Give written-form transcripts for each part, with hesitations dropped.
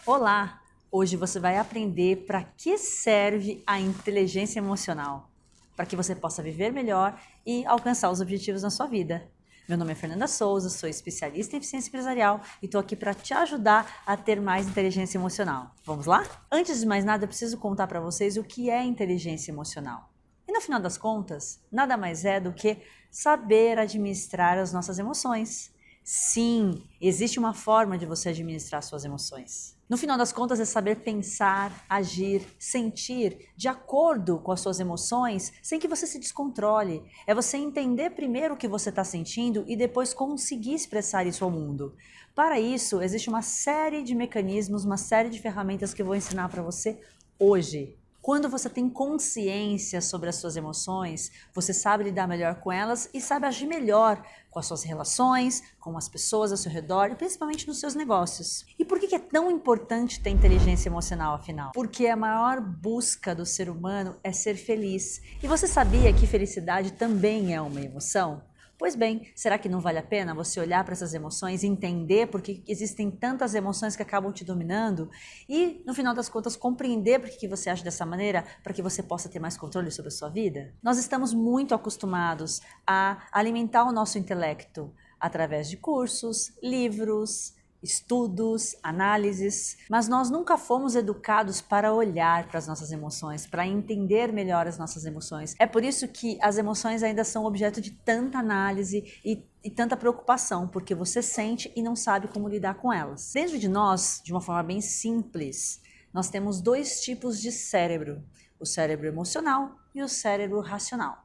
Olá! Hoje você vai aprender para que serve a inteligência emocional, para que você possa viver melhor e alcançar os objetivos na sua vida. Meu nome é Fernanda Souza, sou especialista em eficiência empresarial e estou aqui para te ajudar a ter mais inteligência emocional. Vamos lá? Antes de mais nada, eu preciso contar para vocês o que é inteligência emocional. E no final das contas, nada mais é do que saber administrar as nossas emoções. Sim, existe uma forma de você administrar suas emoções. No final das contas, é saber pensar, agir, sentir de acordo com as suas emoções sem que você se descontrole. É você entender primeiro o que você está sentindo e depois conseguir expressar isso ao mundo. Para isso, existe uma série de mecanismos, uma série de ferramentas que eu vou ensinar para você hoje. Quando você tem consciência sobre as suas emoções, você sabe lidar melhor com elas e sabe agir melhor com as suas relações, com as pessoas ao seu redor e principalmente nos seus negócios. E por que é tão importante ter inteligência emocional, afinal? Porque a maior busca do ser humano é ser feliz. E você sabia que felicidade também é uma emoção? Pois bem, será que não vale a pena você olhar para essas emoções e entender por que existem tantas emoções que acabam te dominando e, no final das contas, compreender por que você age dessa maneira para que você possa ter mais controle sobre a sua vida? Nós estamos muito acostumados a alimentar o nosso intelecto através de cursos, livros, estudos, análises, mas nós nunca fomos educados para olhar para as nossas emoções, para entender melhor as nossas emoções. É por isso que as emoções ainda são objeto de tanta análise e tanta preocupação, porque você sente e não sabe como lidar com elas. Dentro de nós, de uma forma bem simples, nós temos dois tipos de cérebro, o cérebro emocional e o cérebro racional.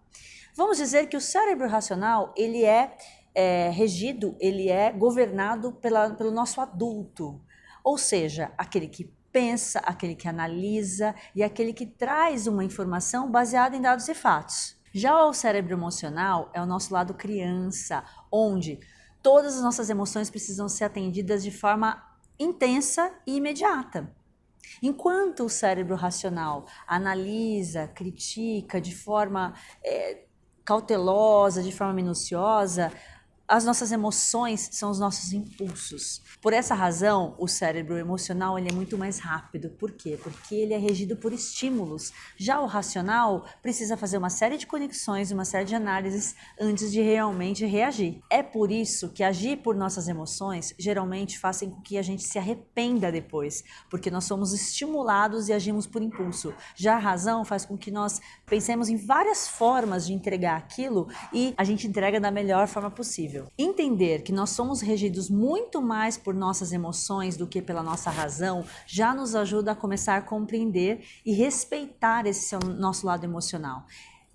Vamos dizer que o cérebro racional, ele é governado pelo nosso adulto, ou seja, aquele que pensa, aquele que analisa e aquele que traz uma informação baseada em dados e fatos. Já o cérebro emocional é o nosso lado criança, onde todas as nossas emoções precisam ser atendidas de forma intensa e imediata. Enquanto o cérebro racional analisa, critica de forma cautelosa, de forma minuciosa, as nossas emoções são os nossos impulsos. Por essa razão, o cérebro emocional ele é muito mais rápido. Por quê? Porque ele é regido por estímulos. Já o racional precisa fazer uma série de conexões, uma série de análises antes de realmente reagir. É por isso que agir por nossas emoções geralmente fazem com que a gente se arrependa depois, porque nós somos estimulados e agimos por impulso. Já a razão faz com que nós pensemos em várias formas de entregar aquilo e a gente entrega da melhor forma possível. Entender que nós somos regidos muito mais por nossas emoções do que pela nossa razão já nos ajuda a começar a compreender e respeitar esse nosso lado emocional.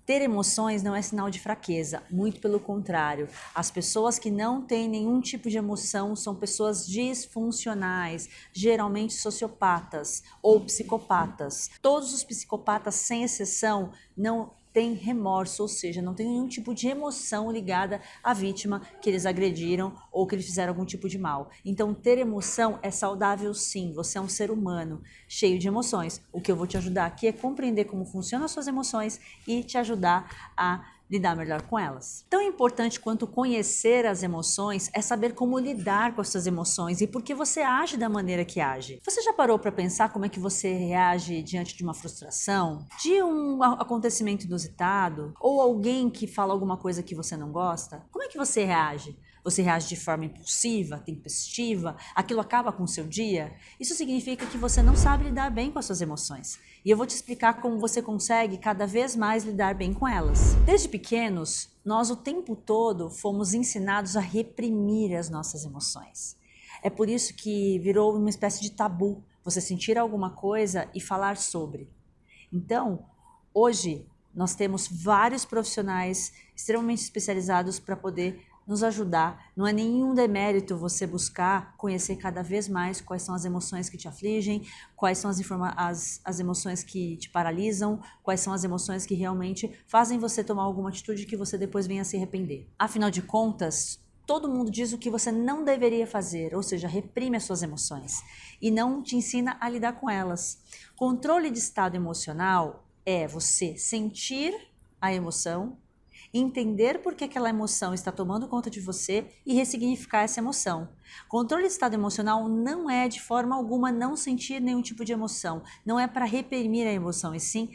Ter emoções não é sinal de fraqueza, muito pelo contrário. As pessoas que não têm nenhum tipo de emoção são pessoas disfuncionais, geralmente sociopatas ou psicopatas. Todos os psicopatas, sem exceção, não tem remorso, ou seja, não tem nenhum tipo de emoção ligada à vítima que eles agrediram ou que eles fizeram algum tipo de mal. Então, ter emoção é saudável sim, você é um ser humano cheio de emoções. O que eu vou te ajudar aqui é compreender como funcionam as suas emoções e te ajudar a lidar melhor com elas. Tão importante quanto conhecer as emoções é saber como lidar com as suas emoções e por que você age da maneira que age. Você já parou para pensar como é que você reage diante de uma frustração, de um acontecimento inusitado ou alguém que fala alguma coisa que você não gosta? Como é que você reage? Você reage de forma impulsiva, tempestiva? Aquilo acaba com o seu dia? Isso significa que você não sabe lidar bem com as suas emoções. E eu vou te explicar como você consegue cada vez mais lidar bem com elas. Desde pequenos, nós o tempo todo fomos ensinados a reprimir as nossas emoções. É por isso que virou uma espécie de tabu você sentir alguma coisa e falar sobre. Então, hoje, nós temos vários profissionais extremamente especializados para poder nos ajudar. Não é nenhum demérito você buscar conhecer cada vez mais quais são as emoções que te afligem, quais são as emoções que te paralisam, quais são as emoções que realmente fazem você tomar alguma atitude que você depois venha a se arrepender. Afinal de contas, todo mundo diz o que você não deveria fazer, ou seja, reprime as suas emoções e não te ensina a lidar com elas. Controle de estado emocional é você sentir a emoção entender por que aquela emoção está tomando conta de você e ressignificar essa emoção. Controle de estado emocional não é de forma alguma não sentir nenhum tipo de emoção, não é para reprimir a emoção, e sim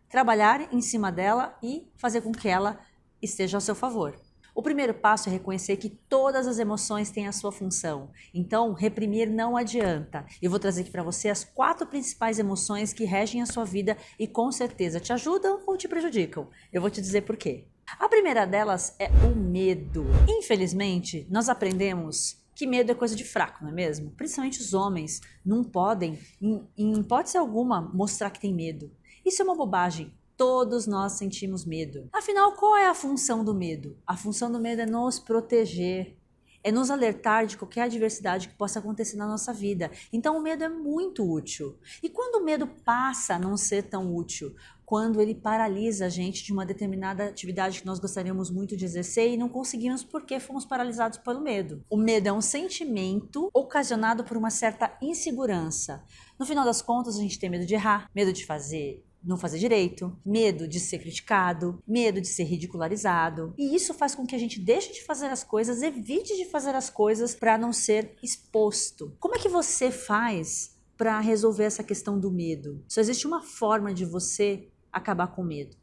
trabalhar em cima dela e fazer com que ela esteja ao seu favor. O primeiro passo é reconhecer que todas as emoções têm a sua função. Então, reprimir não adianta. Eu vou trazer aqui para você as 4 principais emoções que regem a sua vida e com certeza te ajudam ou te prejudicam. Eu vou te dizer por quê. A primeira delas é o medo. Infelizmente, nós aprendemos que medo é coisa de fraco, não é mesmo? Principalmente os homens não podem, em hipótese alguma, mostrar que tem medo. Isso é uma bobagem. Todos nós sentimos medo. Afinal, qual é a função do medo? A função do medo é nos proteger, é nos alertar de qualquer adversidade que possa acontecer na nossa vida. Então o medo é muito útil. E quando o medo passa a não ser tão útil? Quando ele paralisa a gente de uma determinada atividade que nós gostaríamos muito de exercer e não conseguimos porque fomos paralisados pelo medo. O medo é um sentimento ocasionado por uma certa insegurança. No final das contas, a gente tem medo de errar, medo de não fazer direito, medo de ser criticado, medo de ser ridicularizado. E isso faz com que a gente deixe de fazer as coisas, evite de fazer as coisas para não ser exposto. Como é que você faz para resolver essa questão do medo? Só existe uma forma de você acabar com o medo: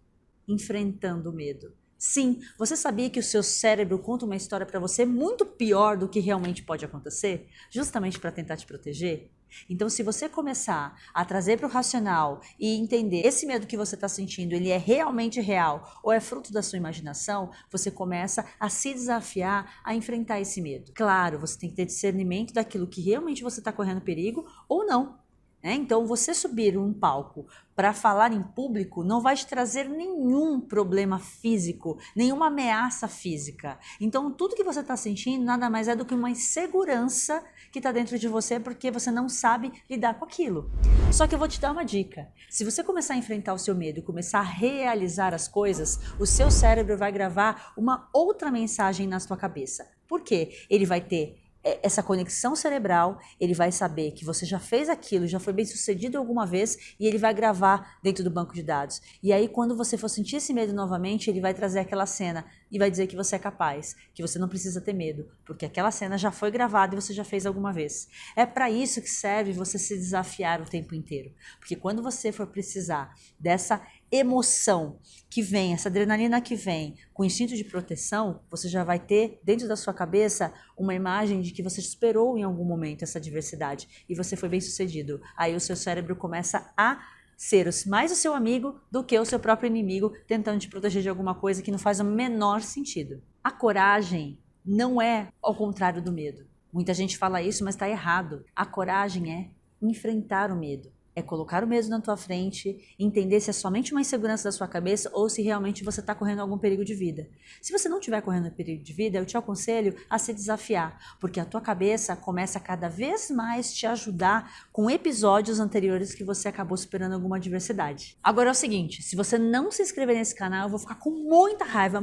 enfrentando o medo. Sim, você sabia que o seu cérebro conta uma história para você muito pior do que realmente pode acontecer, justamente para tentar te proteger? Então, se você começar a trazer para o racional e entender esse medo que você está sentindo, ele é realmente real ou é fruto da sua imaginação, você começa a se desafiar a enfrentar esse medo. Claro, você tem que ter discernimento daquilo que realmente você está correndo perigo ou não. Então, você subir um palco para falar em público não vai te trazer nenhum problema físico, nenhuma ameaça física. Então, tudo que você está sentindo nada mais é do que uma insegurança que está dentro de você porque você não sabe lidar com aquilo. Só que eu vou te dar uma dica. Se você começar a enfrentar o seu medo e começar a realizar as coisas, o seu cérebro vai gravar uma outra mensagem na sua cabeça. Por quê? Ele vai ter essa conexão cerebral, ele vai saber que você já fez aquilo, já foi bem sucedido alguma vez e ele vai gravar dentro do banco de dados. E aí quando você for sentir esse medo novamente, ele vai trazer aquela cena e vai dizer que você é capaz, que você não precisa ter medo, porque aquela cena já foi gravada e você já fez alguma vez. É para isso que serve você se desafiar o tempo inteiro, porque quando você for precisar dessa emoção que vem, essa adrenalina que vem com o instinto de proteção, você já vai ter dentro da sua cabeça uma imagem de que você superou em algum momento essa adversidade e você foi bem sucedido. Aí o seu cérebro começa a ser mais o seu amigo do que o seu próprio inimigo, tentando te proteger de alguma coisa que não faz o menor sentido. A coragem não é ao contrário do medo. Muita gente fala isso, mas está errado. A coragem é enfrentar o medo. É colocar o medo na tua frente, entender se é somente uma insegurança da sua cabeça ou se realmente você está correndo algum perigo de vida. Se você não estiver correndo perigo de vida, eu te aconselho a se desafiar, porque a tua cabeça começa a cada vez mais te ajudar com episódios anteriores que você acabou superando alguma adversidade. Agora é o seguinte, se você não se inscrever nesse canal, eu vou ficar com muita raiva,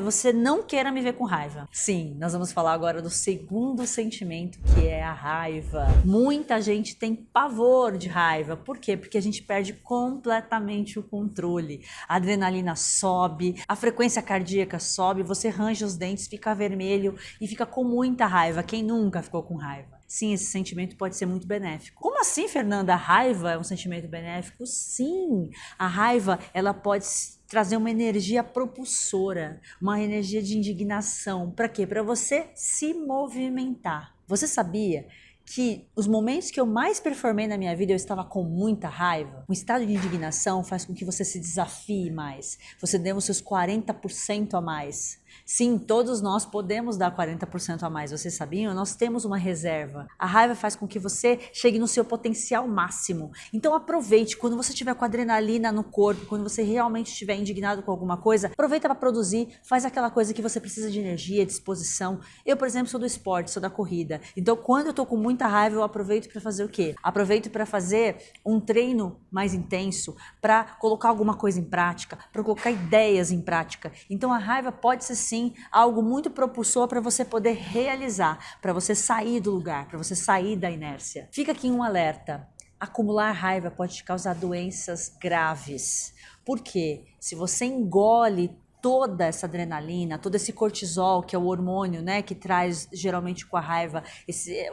você não queira me ver com raiva. Sim, nós vamos falar agora do segundo sentimento, que é a raiva. Muita gente tem pavor de raiva. Por quê? Porque a gente perde completamente o controle. A adrenalina sobe, a frequência cardíaca sobe, você range os dentes, fica vermelho e fica com muita raiva. Quem nunca ficou com raiva? Sim, esse sentimento pode ser muito benéfico. Como assim, Fernanda? A raiva é um sentimento benéfico? Sim, a raiva ela pode trazer uma energia propulsora, uma energia de indignação. Para quê? Para você se movimentar. Você sabia que os momentos que eu mais performei na minha vida eu estava com muita raiva? Um estado de indignação faz com que você se desafie mais, você dê os seus 40% a mais. Sim, todos nós podemos dar 40% a mais, vocês sabiam? Nós temos uma reserva. A raiva faz com que você chegue no seu potencial máximo. Então aproveite, quando você estiver com adrenalina no corpo, quando você realmente estiver indignado com alguma coisa, aproveita para produzir, faz aquela coisa que você precisa de energia, disposição. Eu, por exemplo, sou do esporte, sou da corrida. Então quando eu tô com muita raiva, eu aproveito para fazer o quê? Aproveito para fazer um treino mais intenso, para colocar alguma coisa em prática, para colocar ideias em prática. Então a raiva pode ser sim algo muito propulsor para você poder realizar, para você sair do lugar, para você sair da inércia. Fica aqui um alerta. Acumular raiva pode te causar doenças graves. Por quê? Se você engole toda essa adrenalina, todo esse cortisol, que é o hormônio, né, que traz geralmente com a raiva,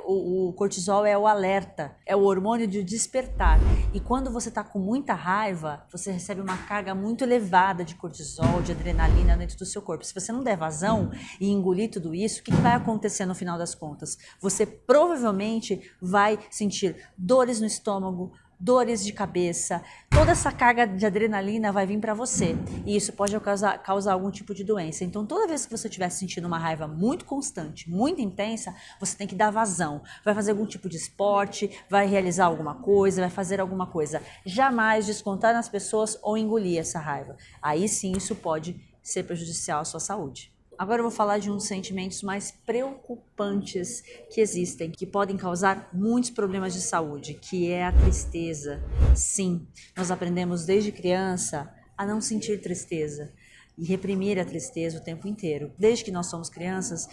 o cortisol é o alerta, é o hormônio de despertar. E quando você está com muita raiva, você recebe uma carga muito elevada de cortisol, de adrenalina dentro do seu corpo. Se você não der vazão e engolir tudo isso, o que vai acontecer no final das contas? Você provavelmente vai sentir dores no estômago, dores de cabeça, toda essa carga de adrenalina vai vir para você e isso pode causar algum tipo de doença. Então, toda vez que você estiver sentindo uma raiva muito constante, muito intensa, você tem que dar vazão. Vai fazer algum tipo de esporte, vai realizar alguma coisa, vai fazer alguma coisa. Jamais descontar nas pessoas ou engolir essa raiva. Aí sim, isso pode ser prejudicial à sua saúde. Agora eu vou falar de um dos sentimentos mais preocupantes que existem, que podem causar muitos problemas de saúde, que é a tristeza. Sim, nós aprendemos desde criança a não sentir tristeza e reprimir a tristeza o tempo inteiro. Desde que nós somos crianças,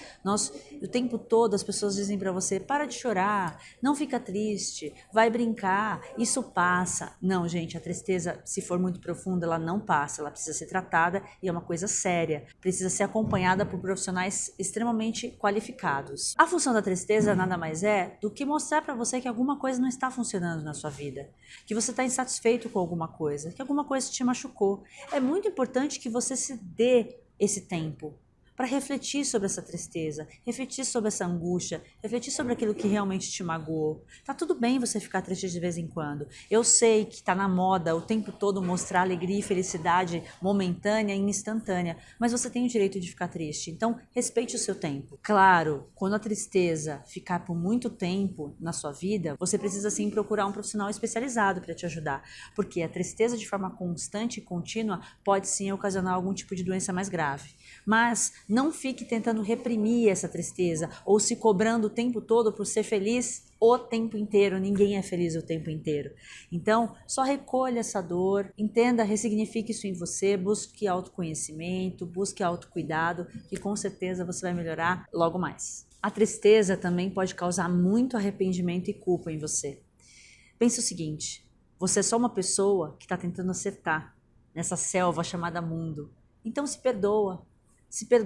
o tempo todo as pessoas dizem para você: para de chorar, não fica triste, vai brincar, isso passa. Não, gente, a tristeza, se for muito profunda, ela não passa, ela precisa ser tratada e é uma coisa séria. Precisa ser acompanhada por profissionais extremamente qualificados. A função da tristeza nada mais é do que mostrar para você que alguma coisa não está funcionando na sua vida, que você está insatisfeito com alguma coisa, que alguma coisa te machucou. É muito importante que você se dê esse tempo para refletir sobre essa tristeza, refletir sobre essa angústia, refletir sobre aquilo que realmente te magoou. Tá tudo bem você ficar triste de vez em quando. Eu sei que tá na moda o tempo todo mostrar alegria e felicidade momentânea e instantânea, mas você tem o direito de ficar triste. Então, respeite o seu tempo. Claro, quando a tristeza ficar por muito tempo na sua vida, você precisa sim procurar um profissional especializado para te ajudar, porque a tristeza de forma constante e contínua pode sim ocasionar algum tipo de doença mais grave. Mas não fique tentando reprimir essa tristeza ou se cobrando o tempo todo por ser feliz o tempo inteiro. Ninguém é feliz o tempo inteiro. Então, só recolha essa dor, entenda, ressignifique isso em você, busque autoconhecimento, busque autocuidado, que com certeza você vai melhorar logo mais. A tristeza também pode causar muito arrependimento e culpa em você. Pense o seguinte: você é só uma pessoa que está tentando acertar nessa selva chamada mundo. Então se perdoa.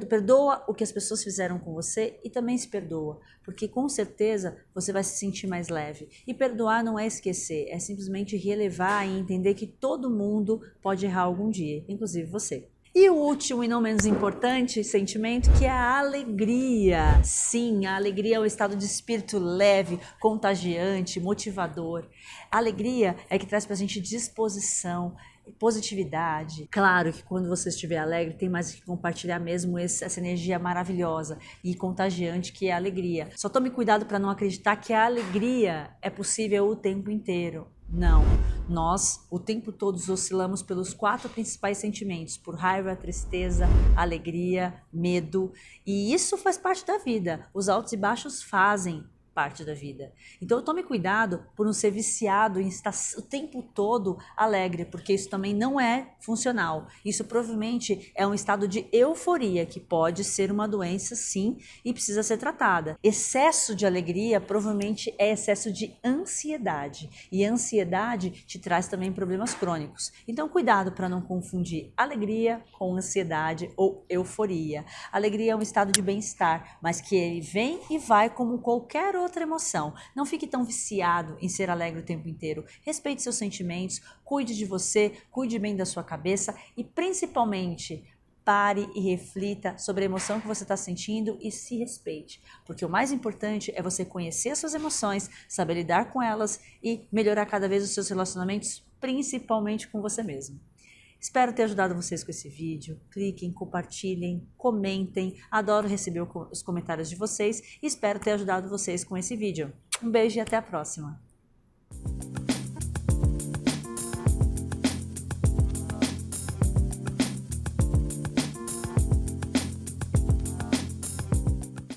Perdoa o que as pessoas fizeram com você e também se perdoa, porque com certeza você vai se sentir mais leve. E perdoar não é esquecer, é simplesmente relevar e entender que todo mundo pode errar algum dia, inclusive você. E o último e não menos importante sentimento, que é a alegria. Sim, a alegria é um estado de espírito leve, contagiante, motivador. A alegria é que traz pra gente disposição, positividade. Claro que quando você estiver alegre, tem mais que compartilhar mesmo essa energia maravilhosa e contagiante que é a alegria. Só tome cuidado para não acreditar que a alegria é possível o tempo inteiro. Não, nós o tempo todo oscilamos pelos 4 principais sentimentos: por raiva, tristeza, alegria, medo, e isso faz parte da vida. Os altos e baixos fazem parte da vida. Então tome cuidado por não ser viciado em estar o tempo todo alegre, porque isso também não é funcional. Isso provavelmente é um estado de euforia, que pode ser uma doença sim e precisa ser tratada. Excesso de alegria provavelmente é excesso de ansiedade, e a ansiedade te traz também problemas crônicos. Então cuidado para não confundir alegria com ansiedade ou euforia. Alegria é um estado de bem-estar, mas que ele vem e vai como qualquer outra emoção. Não fique tão viciado em ser alegre o tempo inteiro. Respeite seus sentimentos, cuide de você, cuide bem da sua cabeça e principalmente pare e reflita sobre a emoção que você está sentindo e se respeite. Porque o mais importante é você conhecer as suas emoções, saber lidar com elas e melhorar cada vez os seus relacionamentos, principalmente com você mesmo. Espero ter ajudado vocês com esse vídeo. Cliquem, compartilhem, comentem. Adoro receber os comentários de vocês e espero ter ajudado vocês com esse vídeo. Um beijo e até a próxima.